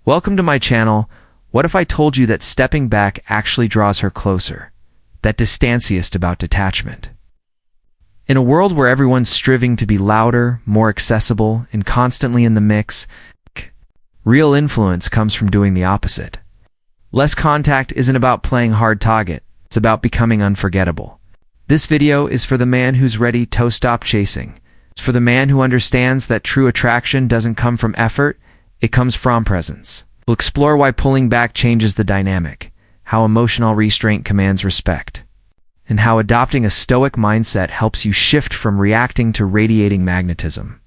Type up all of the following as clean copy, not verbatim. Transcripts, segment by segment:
Welcome to my channel. What if I told you that stepping back actually draws her closer? That distanciist about detachment. In a world where everyone's striving to be louder, more accessible, and constantly in the mix, real influence comes from doing the opposite. Less contact isn't about playing hard target, it's about becoming unforgettable. This video is for the man who's ready to stop chasing. It's for the man who understands that true attraction doesn't come from effort, it comes from presence. We'll explore why pulling back changes the dynamic, how emotional restraint commands respect, and how adopting a Stoic mindset helps you shift from reacting to radiating magnetism.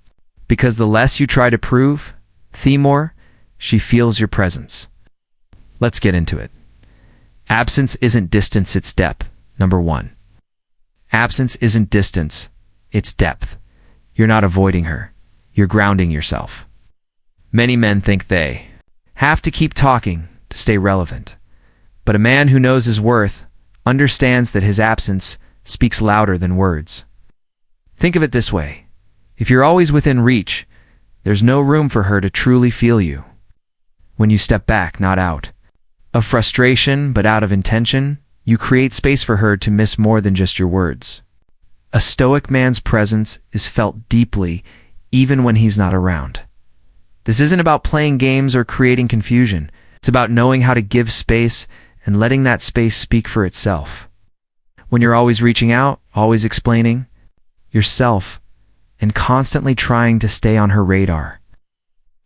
Because the less you try to prove, the more she feels your presence. Let's get into it. Absence isn't distance, it's depth. Number 1. Absence isn't distance, it's depth. You're not avoiding her, you're grounding yourself. Many men think they have to keep talking to stay relevant. But a man who knows his worth understands that his absence speaks louder than words. Think of it this way. If you're always within reach, there's no room for her to truly feel you. When you step back, not out of frustration, but out of intention, you create space for her to miss more than just your words. A Stoic man's presence is felt deeply, even when he's not around. This isn't about playing games or creating confusion. It's about knowing how to give space and letting that space speak for itself. When you're always reaching out, always explaining yourself, and constantly trying to stay on her radar,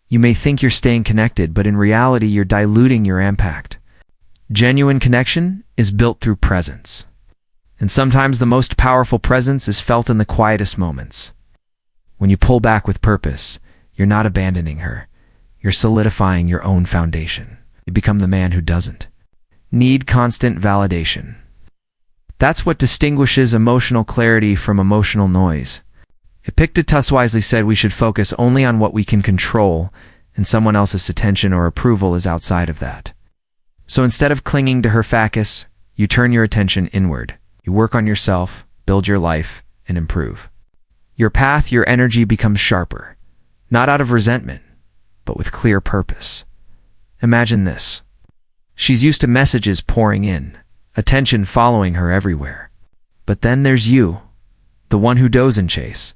you may think you're staying connected, but in reality, you're diluting your impact. Genuine connection is built through presence. And sometimes the most powerful presence is felt in the quietest moments. When you pull back with purpose, you're not abandoning her. You're solidifying your own foundation. You become the man who doesn't need constant validation. That's what distinguishes emotional clarity from emotional noise. Epictetus wisely said we should focus only on what we can control, and someone else's attention or approval is outside of that. So instead of clinging to her facus, you turn your attention inward. You work on yourself, build your life, and improve. Your path, your energy becomes sharper, not out of resentment, but with clear purpose. Imagine this. She's used to messages pouring in, attention following her everywhere. But then there's you, the one who doesn't chase,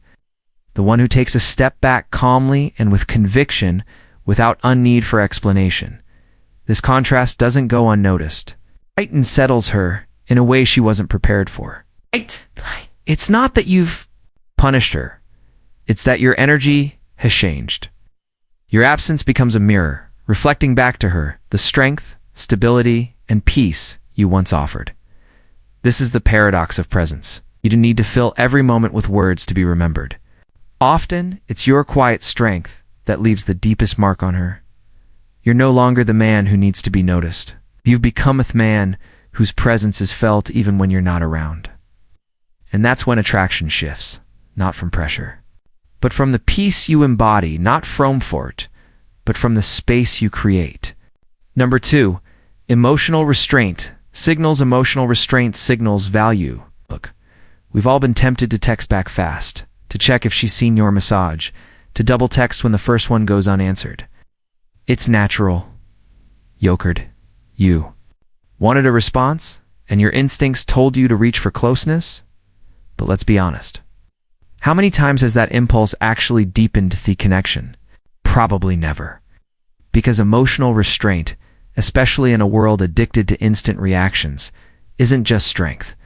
the one who takes a step back calmly and with conviction without need for explanation. This contrast doesn't go unnoticed. It unsettles her in a way she wasn't prepared for. It's not that you've punished her. It's that your energy has changed. Your absence becomes a mirror, reflecting back to her the strength, stability, and peace you once offered. This is the paradox of presence. You don't need to fill every moment with words to be remembered. Often, it's your quiet strength that leaves the deepest mark on her. You're no longer the man who needs to be noticed. You've become a man whose presence is felt even when you're not around. And that's when attraction shifts, not from pressure, but from the peace you embody, not from fort, but from the space you create. Number 2, emotional restraint signals value. Look, we've all been tempted to text back fast, to check if she's seen your message, to double text when the first one goes unanswered. It's natural. Yokered. You wanted a response, and your instincts told you to reach for closeness? But let's be honest. How many times has that impulse actually deepened the connection? Probably never. Because emotional restraint, especially in a world addicted to instant reactions, isn't just strength.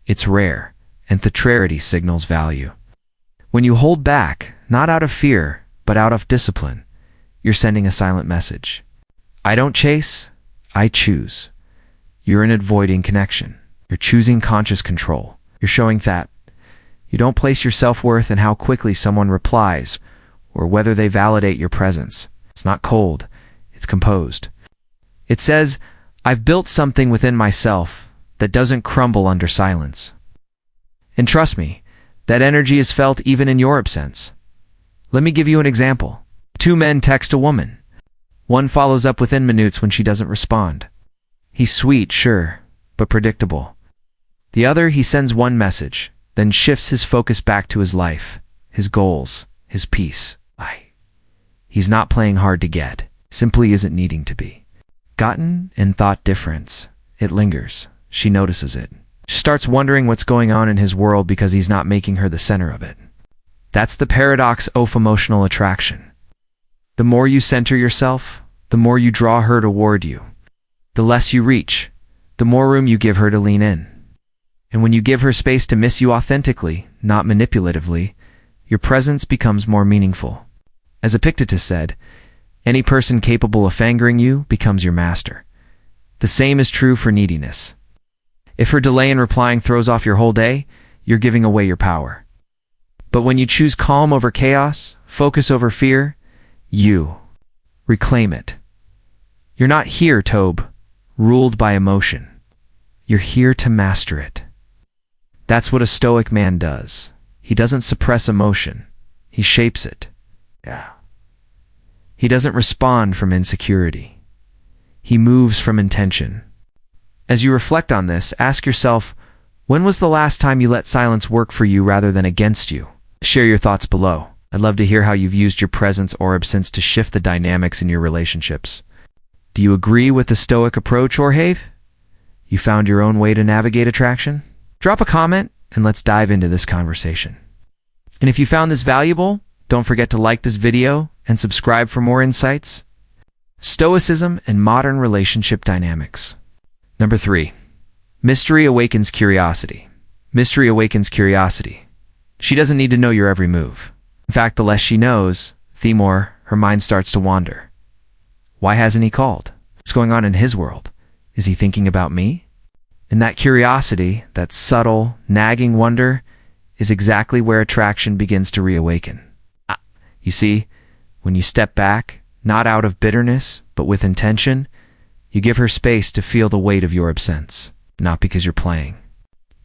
It's rare, and theatricality signals value. When you hold back, not out of fear, but out of discipline, you're sending a silent message. I don't chase, I choose. You're in avoiding connection. You're choosing conscious control. You're showing that you don't place your self-worth in how quickly someone replies or whether they validate your presence. It's not cold, it's composed. It says, I've built something within myself that doesn't crumble under silence. And trust me, that energy is felt even in your absence. Let me give you an example. 2 men text a woman. One follows up within minutes when she doesn't respond. He's sweet, sure, but predictable. The other, he sends one message, then shifts his focus back to his life, his goals, his peace. He's not playing hard to get. simply isn't needing to be. Gotten in thought difference, it lingers. She notices it. She starts wondering what's going on in his world because he's not making her the center of it. That's the paradox of emotional attraction. The more you center yourself, the more you draw her toward you. The less you reach, the more room you give her to lean in. And when you give her space to miss you authentically, not manipulatively, your presence becomes more meaningful. As Epictetus said, any person capable of angering you becomes your master. The same is true for neediness. If her delay in replying throws off your whole day, you're giving away your power. But when you choose calm over chaos, focus over fear, you reclaim it. You're not here, Tobe, ruled by emotion. You're here to master it. That's what a Stoic man does. He doesn't suppress emotion. He shapes it. He doesn't respond from insecurity. He moves from intention. As you reflect on this, ask yourself, when was the last time you let silence work for you rather than against you? Share your thoughts below. I'd love to hear how you've used your presence or absence to shift the dynamics in your relationships. Do you agree with the Stoic approach, or have you found your own way to navigate attraction? Drop a comment and let's dive into this conversation. And if you found this valuable, don't forget to like this video and subscribe for more insights. Stoicism and modern relationship dynamics. Number 3. Mystery awakens curiosity. Mystery awakens curiosity. She doesn't need to know your every move. In fact, the less she knows, the more her mind starts to wander. Why hasn't he called? What's going on in his world? Is he thinking about me? And that curiosity, that subtle, nagging wonder, is exactly where attraction begins to reawaken. You see, when you step back, not out of bitterness, but with intention, you give her space to feel the weight of your absence, not because you're playing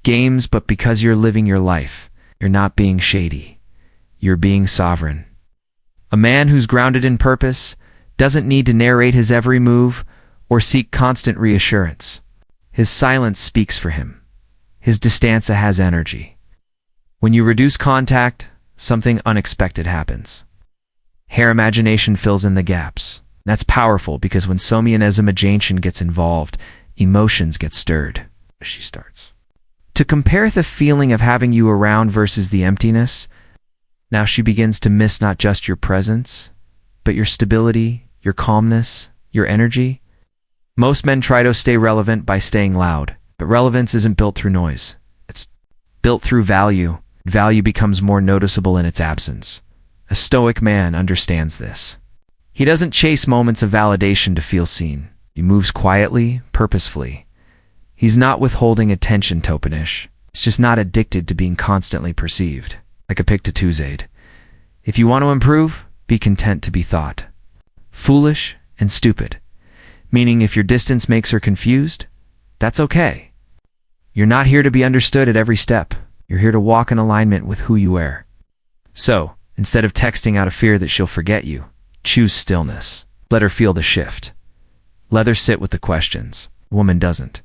games, but because you're living your life. You're not being shady. You're being sovereign. A man who's grounded in purpose doesn't need to narrate his every move or seek constant reassurance. His silence speaks for him. His distanza has energy. When you reduce contact, something unexpected happens. Hair imagination fills in the gaps. That's powerful because when Somia's imagination gets involved, emotions get stirred. She starts to compare the feeling of having you around versus the emptiness. Now she begins to miss not just your presence, but your stability, your calmness, your energy. Most men try to stay relevant by staying loud, but relevance isn't built through noise. It's built through value. Value becomes more noticeable in its absence. A Stoic man understands this. He doesn't chase moments of validation to feel seen. He moves quietly, purposefully. He's not withholding attention, Topanish. He's just not addicted to being constantly perceived, like Epictetus said. If you want to improve, be content to be thought foolish and stupid. Meaning if your distance makes her confused, that's okay. You're not here to be understood at every step. You're here to walk in alignment with who you are. So, instead of texting out of fear that she'll forget you, choose stillness. Let her feel the shift. Let her sit with the questions. Woman doesn't.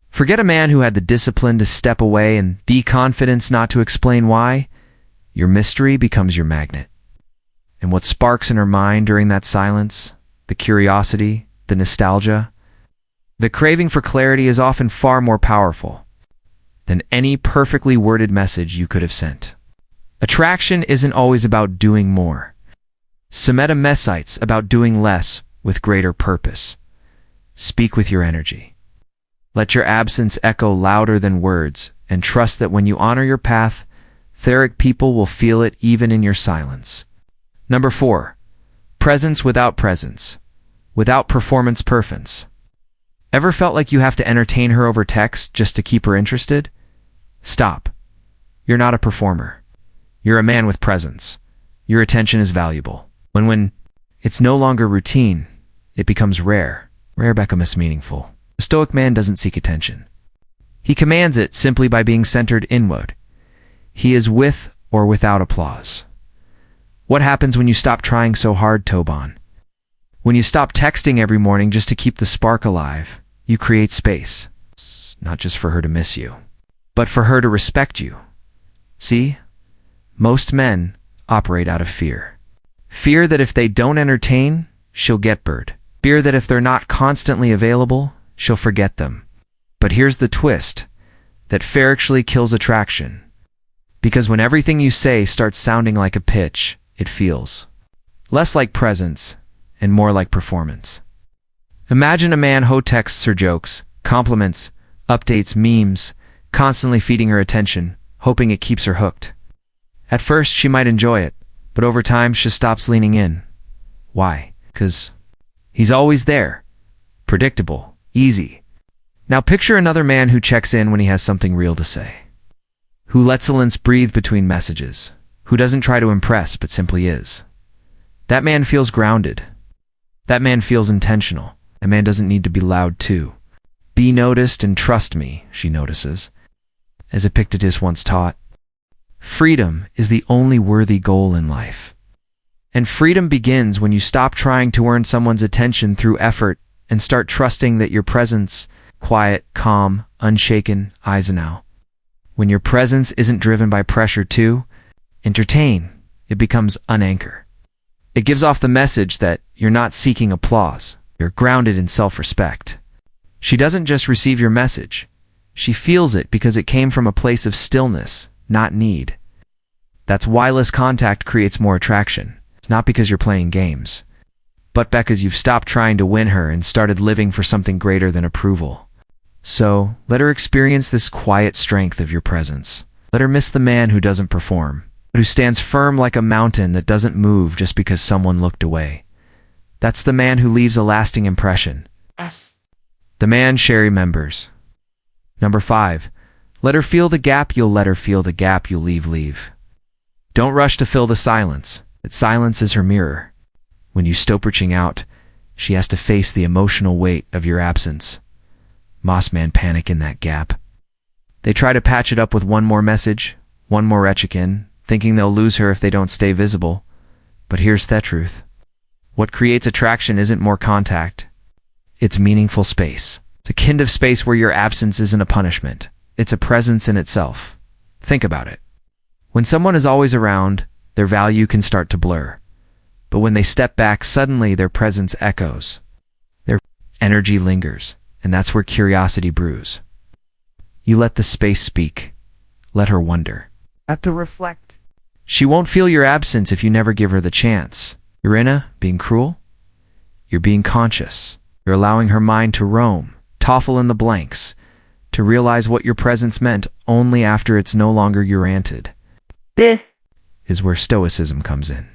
Forget a man who had the discipline to step away and the confidence not to explain why. Your mystery becomes your magnet. And what sparks in her mind during that silence, the curiosity, the nostalgia, the craving for clarity is often far more powerful than any perfectly worded message you could have sent. Attraction isn't always about doing more. Semeta about doing less with greater purpose. Speak with your energy. Let your absence echo louder than words, and trust that when you honor your path, etheric people will feel it even in your silence. Number 4. Presence without presence. Without performance perfence. Ever felt like you have to entertain her over text just to keep her interested? Stop. You're not a performer. You're a man with presence. Your attention is valuable. When it's no longer routine, it becomes rare. Rare becomes meaningful. A Stoic man doesn't seek attention. He commands it simply by being centered inward. He is with or without applause. What happens when you stop trying so hard, Toban? When you stop texting every morning just to keep the spark alive, you create space. Not just for her to miss you, but for her to respect you. See? Most men operate out of fear. Fear that if they don't entertain, she'll get bored. Fear that if they're not constantly available, she'll forget them. But here's the twist, that fear actually kills attraction. Because when everything you say starts sounding like a pitch, it feels less like presence and more like performance. Imagine a man who texts her jokes, compliments, updates, memes, constantly feeding her attention, hoping it keeps her hooked. At first, she might enjoy it, but over time, she stops leaning in. Why? 'Cause he's always there. Predictable. Easy. Now picture another man who checks in when he has something real to say. Who lets Lance breathe between messages. Who doesn't try to impress, but simply is. That man feels grounded. That man feels intentional. A man doesn't need to be loud too. Be noticed and trust me, she notices. As Epictetus once taught, freedom is the only worthy goal in life. And freedom begins when you stop trying to earn someone's attention through effort and start trusting that your presence, quiet, calm, unshaken, Eisenhower. When your presence isn't driven by pressure to entertain, it becomes unanchor. It gives off the message that you're not seeking applause, you're grounded in self-respect. She doesn't just receive your message, she feels it because it came from a place of stillness, not need. That's why less contact creates more attraction. It's not because you're playing games, but because you've stopped trying to win her and started living for something greater than approval. So, let her experience this quiet strength of your presence. Let her miss the man who doesn't perform, but who stands firm like a mountain that doesn't move just because someone looked away. That's the man who leaves a lasting impression. The man she remembers. Number 5. Let her feel the gap you'll let her feel the gap you'll leave. Don't rush to fill the silence. That silence is her mirror. When you stop reaching out, she has to face the emotional weight of your absence. Most men panic in that gap. They try to patch it up with one more message, one more check-in, thinking they'll lose her if they don't stay visible. But here's the truth. What creates attraction isn't more contact. It's meaningful space. It's a kind of space where your absence isn't a punishment. It's a presence in itself. Think about it. When someone is always around, their value can start to blur. But when they step back, suddenly their presence echoes. Their energy lingers, and that's where curiosity brews. You let the space speak. Let her wonder. Let her reflect. She won't feel your absence if you never give her the chance. You're being cruel? You're being conscious. You're allowing her mind to roam, to fill in the blanks, to realize what your presence meant only after it's no longer granted. This is where Stoicism comes in.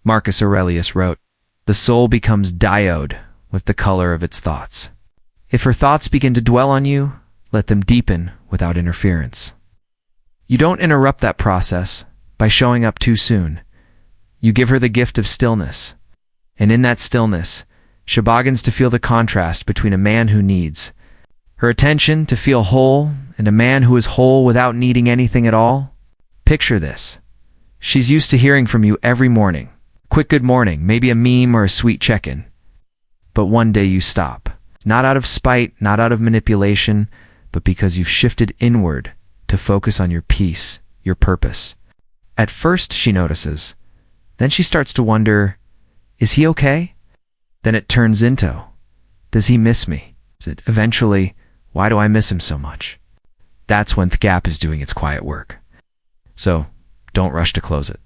Marcus Aurelius wrote, "The soul becomes dyed with the color of its thoughts." If her thoughts begin to dwell on you, let them deepen without interference. You don't interrupt that process by showing up too soon. You give her the gift of stillness. And in that stillness, she begins to feel the contrast between a man who needs her attention to feel whole and a man who is whole without needing anything at all. Picture this. She's used to hearing from you every morning. Quick good morning, maybe a meme or a sweet check-in. But one day you stop. Not out of spite, not out of manipulation, but because you've shifted inward to focus on your peace, your purpose. At first, she notices. Then she starts to wonder, is he okay? Then it turns into, does he miss me? Is it eventually, why do I miss him so much? That's when the gap is doing its quiet work. So, don't rush to close it.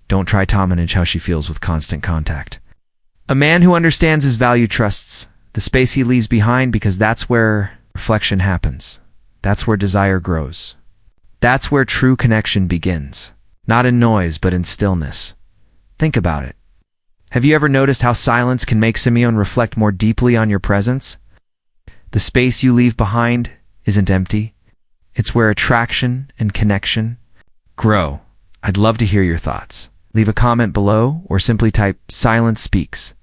Don't try to manage how she feels with constant contact. A man who understands his value trusts the space he leaves behind because that's where reflection happens. That's where desire grows. That's where true connection begins. Not in noise, but in stillness. Think about it. Have you ever noticed how silence can make Simeon reflect more deeply on your presence? The space you leave behind isn't empty. It's where attraction and connection grow. I'd love to hear your thoughts. Leave a comment below or simply type "Silence Speaks."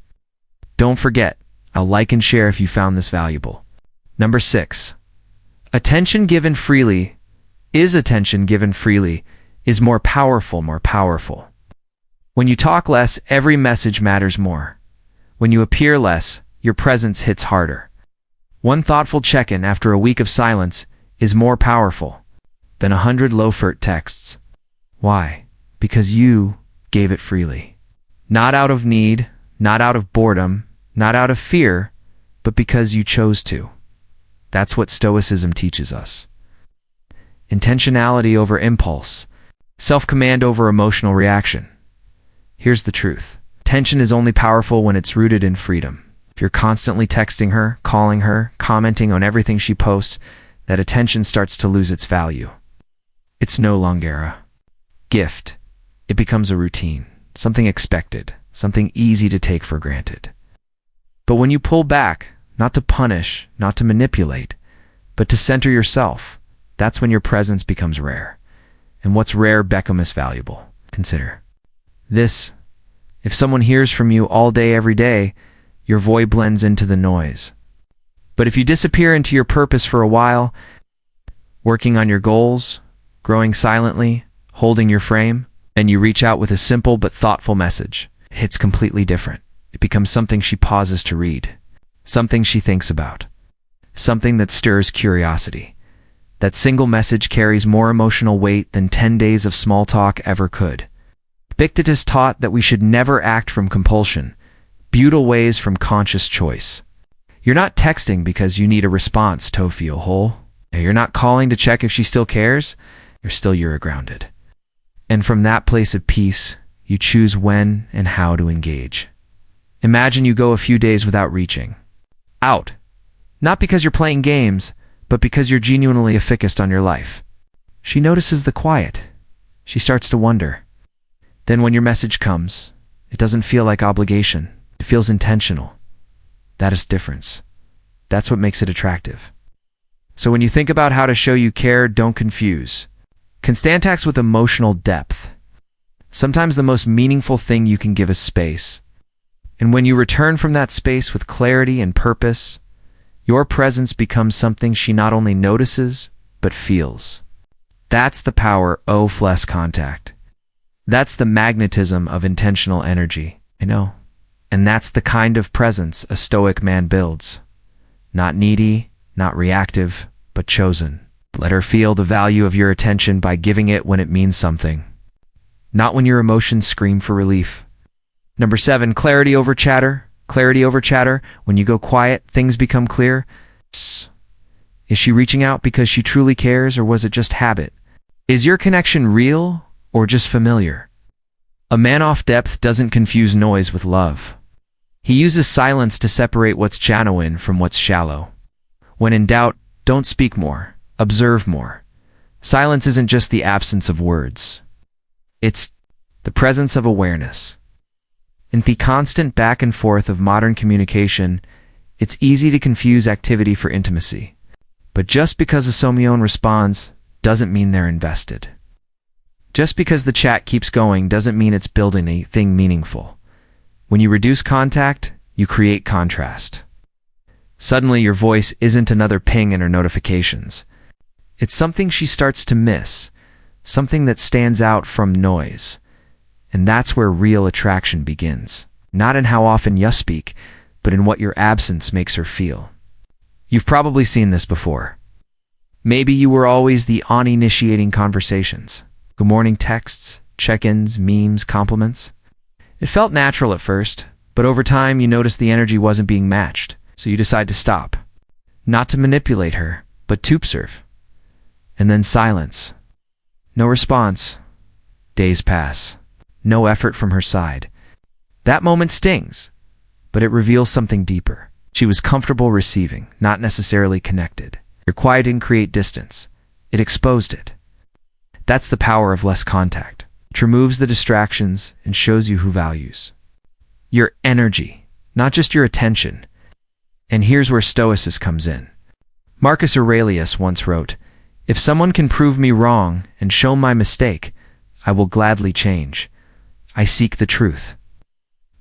Don't forget, I'll like and share if you found this valuable. Number 6. Attention given freely is more powerful. When you talk less, every message matters more. When you appear less, your presence hits harder. One thoughtful check-in after a week of silence is more powerful than 100 low-effort texts. Why? Because you gave it freely. Not out of need, not out of boredom, not out of fear, but because you chose to. That's what Stoicism teaches us. Intentionality over impulse, self-command over emotional reaction. Here's the truth. Attention is only powerful when it's rooted in freedom. If you're constantly texting her, calling her, commenting on everything she posts, that attention starts to lose its value. It's no longer a gift. It becomes a routine, something expected, something easy to take for granted. But when you pull back, not to punish, not to manipulate, but to center yourself, that's when your presence becomes rare. And what's rare becomes valuable. Consider this. If someone hears from you all day, every day, your voice blends into the noise. But if you disappear into your purpose for a while, working on your goals, growing silently, holding your frame, and you reach out with a simple but thoughtful message, it hits completely different. It becomes something she pauses to read, something she thinks about, something that stirs curiosity. That single message carries more emotional weight than 10 days of small talk ever could. Epictetus taught that we should never act from compulsion, but ways from conscious choice. You're not texting because you need a response to feel whole. You're not calling to check if she still cares. You're still grounded. And from that place of peace, you choose when and how to engage. Imagine you go a few days without reaching out, not because you're playing games, but because you're genuinely focused on your life. She notices the quiet. She starts to wonder. Then when your message comes, it doesn't feel like obligation. It feels intentional. That is difference. That's what makes it attractive. So when you think about how to show you care, don't confuse constantax with emotional depth. Sometimes the most meaningful thing you can give is space. And when you return from that space with clarity and purpose, your presence becomes something she not only notices, but feels. That's the power of less contact. That's the magnetism of intentional energy. I know. And that's the kind of presence a Stoic man builds. Not needy, not reactive, but chosen. Let her feel the value of your attention by giving it when it means something. Not when your emotions scream for relief. Number 7, clarity over chatter. Clarity over chatter. When you go quiet, things become clear. Is she reaching out because she truly cares, or was it just habit? Is your connection real or just familiar? A man of depth doesn't confuse noise with love. He uses silence to separate what's genuine from what's shallow. When in doubt, don't speak more, observe more. Silence isn't just the absence of words. It's the presence of awareness. In the constant back and forth of modern communication, it's easy to confuse activity for intimacy. But just because a someone responds doesn't mean they're invested. Just because the chat keeps going doesn't mean it's building anything meaningful. When you reduce contact, you create contrast. Suddenly your voice isn't another ping in her notifications. It's something she starts to miss, something that stands out from noise. And that's where real attraction begins. Not in how often you speak, but in what your absence makes her feel. You've probably seen this before. Maybe you were always the on initiating conversations. Good morning texts, check-ins, memes, compliments. It felt natural at first, but over time you noticed the energy wasn't being matched, so you decide to stop. Not to manipulate her, but to observe. And then silence. No response. Days pass. No effort from her side. That moment stings, but it reveals something deeper. She was comfortable receiving, not necessarily connected. Your quiet didn't create distance. It exposed it. That's the power of less contact. It removes the distractions and shows you who values your energy, not just your attention. And here's where Stoicism comes in. Marcus Aurelius once wrote, "If someone can prove me wrong and show my mistake, I will gladly change. I seek the truth."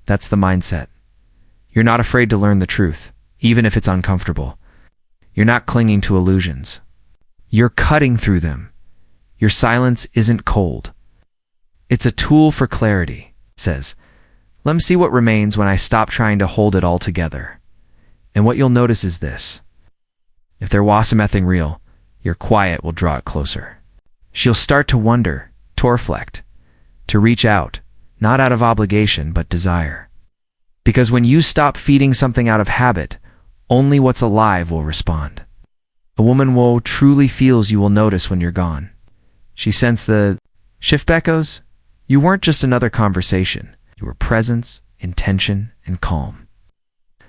That's the mindset. You're not afraid to learn the truth, even if it's uncomfortable. You're not clinging to illusions. You're cutting through them. Your silence isn't cold. It's a tool for clarity. It says, let me see what remains when I stop trying to hold it all together. And what you'll notice is this. If there was something real, your quiet will draw it closer. She'll start to wonder, to reflect, to reach out, not out of obligation, but desire. Because when you stop feeding something out of habit, only what's alive will respond. A woman who truly feels you will notice when you're gone. She sensed the shift echoes. You weren't just another conversation. You were presence, intention, and calm.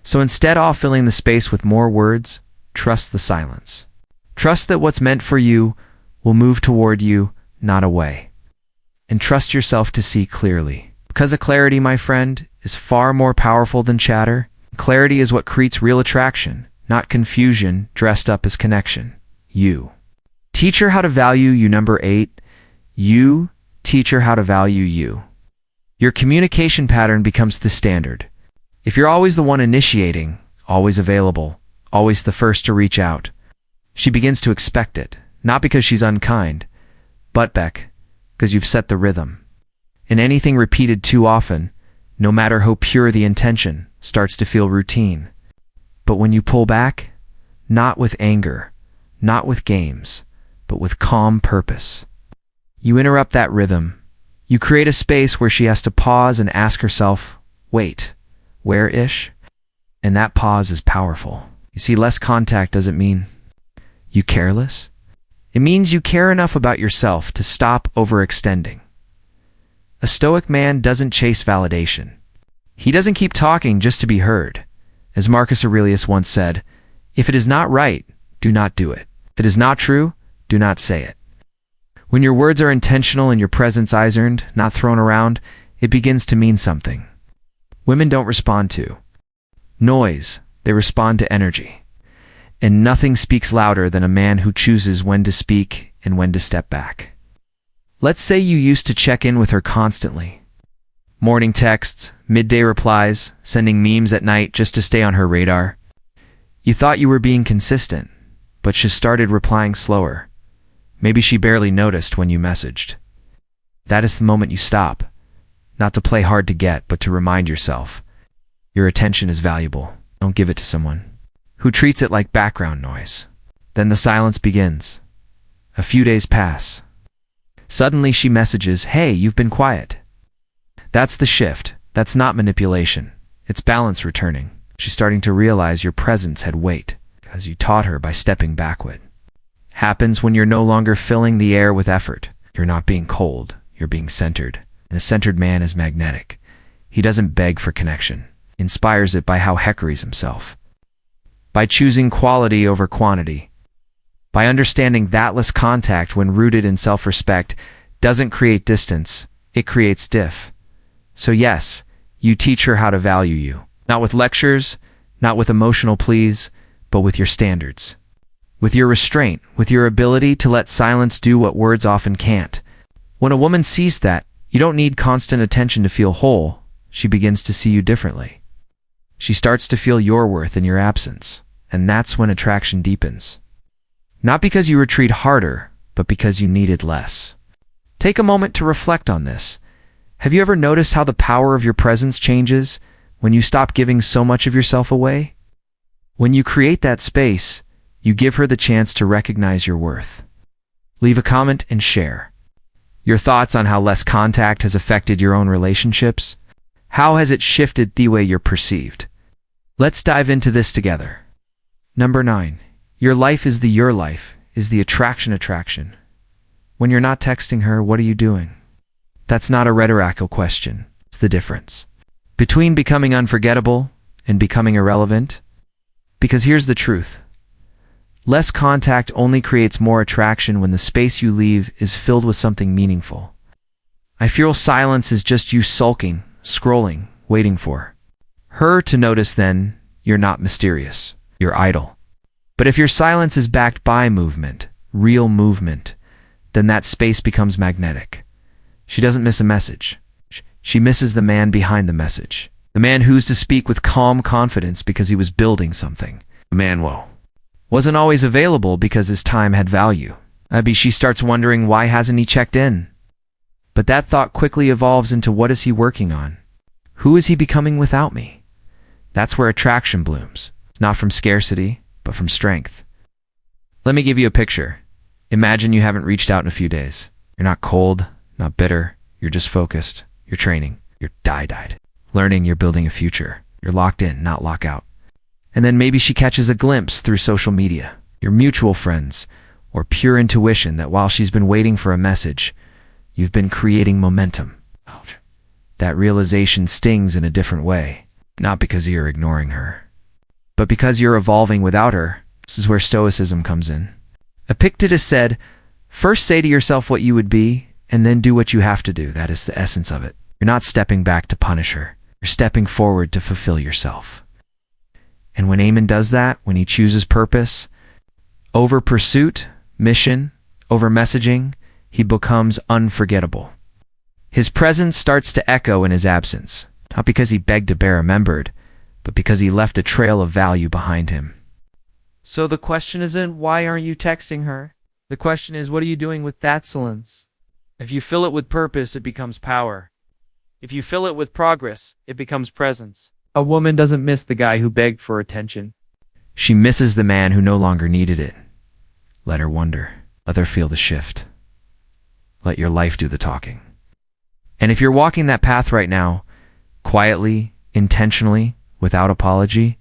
So instead of filling the space with more words, trust the silence. Trust that what's meant for you will move toward you, not away. And trust yourself to see clearly. Because of clarity, my friend, is far more powerful than chatter. Clarity is what creates real attraction, not confusion dressed up as connection. You. Teach her how to value you. Number 8. You teach her how to value you. Your communication pattern becomes the standard. If you're always the one initiating, always available, always the first to reach out, she begins to expect it, not because she's unkind, but because you've set the rhythm. And anything repeated too often, no matter how pure the intention, starts to feel routine. But when you pull back, not with anger, not with games, but with calm purpose, you interrupt that rhythm. You create a space where she has to pause and ask herself, wait, where-ish? And that pause is powerful. You see, less contact doesn't mean you careless. It means you care enough about yourself to stop overextending. A Stoic man doesn't chase validation. He doesn't keep talking just to be heard. As Marcus Aurelius once said, if it is not right, do not do it. If it is not true, do not say it. When your words are intentional and your presence eyes-earned, not thrown around, it begins to mean something. Women don't respond to noise, they respond to energy. And nothing speaks louder than a man who chooses when to speak and when to step back. Let's say you used to check in with her constantly. Morning texts, midday replies, sending memes at night just to stay on her radar. You thought you were being consistent, but she started replying slower. Maybe she barely noticed when you messaged. That is the moment you stop, not to play hard to get, but to remind yourself, your attention is valuable. Don't give it to someone who treats it like background noise. Then the silence begins. A few days pass. Suddenly she messages, hey, you've been quiet. That's the shift. That's not manipulation. It's balance returning. She's starting to realize your presence had weight, because you taught her by stepping backward. Happens when you're no longer filling the air with effort. You're not being cold, you're being centered. And a centered man is magnetic. He doesn't beg for connection. He inspires it by how hectories himself. By choosing quality over quantity. By understanding that less contact, when rooted in self-respect, doesn't create distance, it creates diff. So yes, you teach her how to value you. Not with lectures, not with emotional pleas, but with your standards. With your restraint, with your ability to let silence do what words often can't. When a woman sees that, you don't need constant attention to feel whole, she begins to see you differently. She starts to feel your worth in your absence, and that's when attraction deepens. Not because you retreat harder, but because you needed less. Take a moment to reflect on this. Have you ever noticed how the power of your presence changes when you stop giving so much of yourself away? When you create that space, you give her the chance to recognize your worth. Leave a comment and share your thoughts on how less contact has affected your own relationships. How has it shifted the way you're perceived? Let's dive into this together. Number 9. Your life is the attraction. When you're not texting her, what are you doing? That's not a rhetorical question. It's the difference between becoming unforgettable and becoming irrelevant. Because here's the truth. Less contact only creates more attraction when the space you leave is filled with something meaningful. I feel silence is just you sulking, scrolling, waiting for her to notice. Then you're not mysterious. You're idle. But if your silence is backed by movement, real movement, then that space becomes magnetic. She doesn't miss a message. She misses the man behind the message. The man who's to speak with calm confidence because he was building something. The man wasn't always available because his time had value. Maybe she starts wondering, why hasn't he checked in? But that thought quickly evolves into, what is he working on? Who is he becoming without me? That's where attraction blooms. It's not from scarcity, but from strength. Let me give you a picture. Imagine you haven't reached out in a few days. You're not cold, not bitter. You're just focused. You're training. You're dyed. Learning, you're building a future. You're locked in, not lock out. And then maybe she catches a glimpse through social media, your mutual friends, or pure intuition that while she's been waiting for a message, you've been creating momentum. Ouch. That realization stings in a different way, not because you're ignoring her, but because you're evolving without her. This is where Stoicism comes in. Epictetus said, "First say to yourself what you would be, and then do what you have to do." That is the essence of it. You're not stepping back to punish her. You're stepping forward to fulfill yourself. And when Eamon does that, when he chooses purpose over pursuit, mission over messaging, he becomes unforgettable. His presence starts to echo in his absence, not because he begged to be remembered, but because he left a trail of value behind him. So the question isn't, why aren't you texting her? The question is, what are you doing with that silence? If you fill it with purpose, it becomes power. If you fill it with progress, it becomes presence. A woman doesn't miss the guy who begged for attention. She misses the man who no longer needed it. Let her wonder. Let her feel the shift. Let your life do the talking. And if you're walking that path right now, quietly, intentionally, without apology,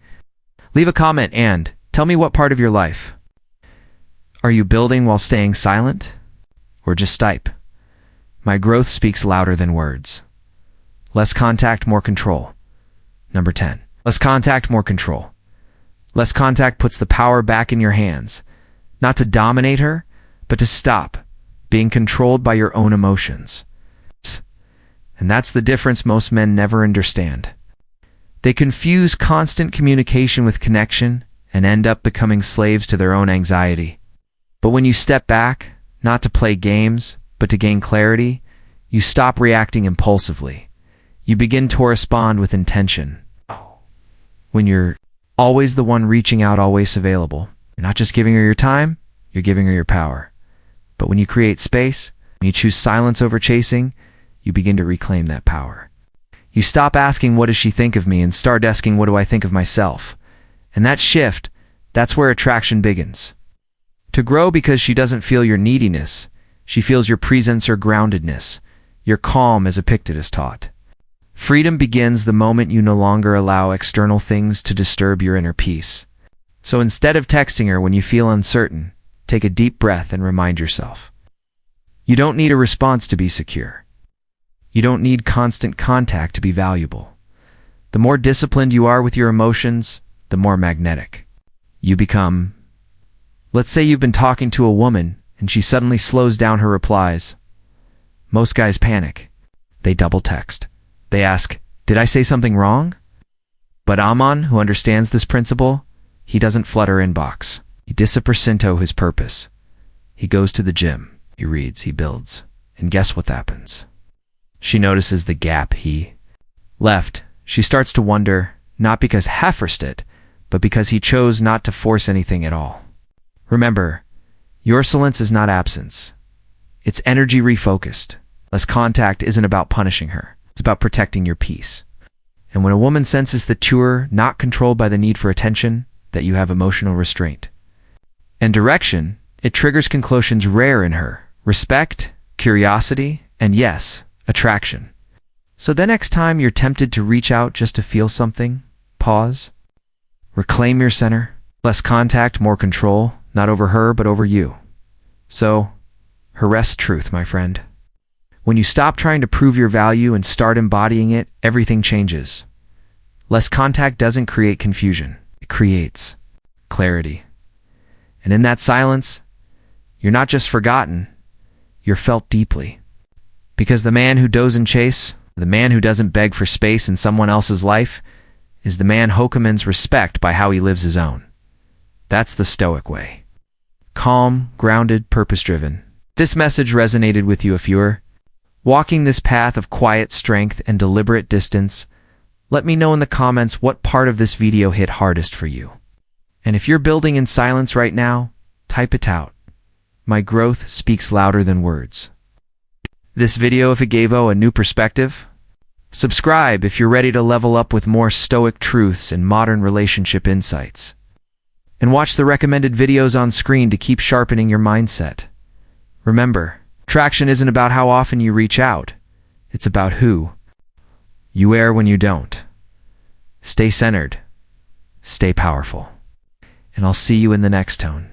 leave a comment and tell me what part of your life. Are you building while staying silent? Or just type? My growth speaks louder than words. Less contact, more control. Number 10. Less contact, more control. Less contact puts the power back in your hands, not to dominate her, but to stop being controlled by your own emotions. And that's the difference most men never understand. They confuse constant communication with connection and end up becoming slaves to their own anxiety. But when you step back, not to play games, but to gain clarity, you stop reacting impulsively. You begin to respond with intention. When you're always the one reaching out, always available, you're not just giving her your time, you're giving her your power. But when you create space, when you choose silence over chasing, you begin to reclaim that power. You stop asking, what does she think of me, and start asking, what do I think of myself? And that shift, that's where attraction begins. To grow because she doesn't feel your neediness, she feels your presence or groundedness, your calm, as Epictetus taught. Freedom begins the moment you no longer allow external things to disturb your inner peace. So instead of texting her when you feel uncertain, take a deep breath and remind yourself. You don't need a response to be secure. You don't need constant contact to be valuable. The more disciplined you are with your emotions, the more magnetic you become. Let's say you've been talking to a woman and she suddenly slows down her replies. Most guys panic. They double text. They ask, did I say something wrong? But Amon, who understands this principle, he doesn't flood her inbox. He dispersinto his purpose. He goes to the gym. He reads. He builds. And guess what happens? She notices the gap he left. She starts to wonder, not because Hefferstedt, but because he chose not to force anything at all. Remember, your silence is not absence. It's energy refocused. Less contact isn't about punishing her. It's about protecting your peace. And when a woman senses that you're not controlled by the need for attention, that you have emotional restraint and direction, it triggers conclusions rare in her: respect, curiosity, and yes, attraction. So the next time you're tempted to reach out just to feel something, pause. Reclaim your center. Less contact, more control, not over her, but over you. So, arrest truth, my friend. When you stop trying to prove your value and start embodying it, everything changes. Less contact doesn't create confusion. It creates clarity. And in that silence, you're not just forgotten, you're felt deeply. Because the man who doesn't chase, the man who doesn't beg for space in someone else's life, is the man who commands respect by how he lives his own. That's the Stoic way. Calm, grounded, purpose-driven. This message resonated with you if you're walking this path of quiet strength and deliberate distance. Let me know in the comments what part of this video hit hardest for you. And if you're building in silence right now, type it out. My growth speaks louder than words. This video, if it gave you a new perspective, subscribe if you're ready to level up with more Stoic truths and modern relationship insights. And watch the recommended videos on screen to keep sharpening your mindset. Remember, attraction isn't about how often you reach out. It's about who you are when you don't. Stay centered, stay powerful, and I'll see you in the next tone.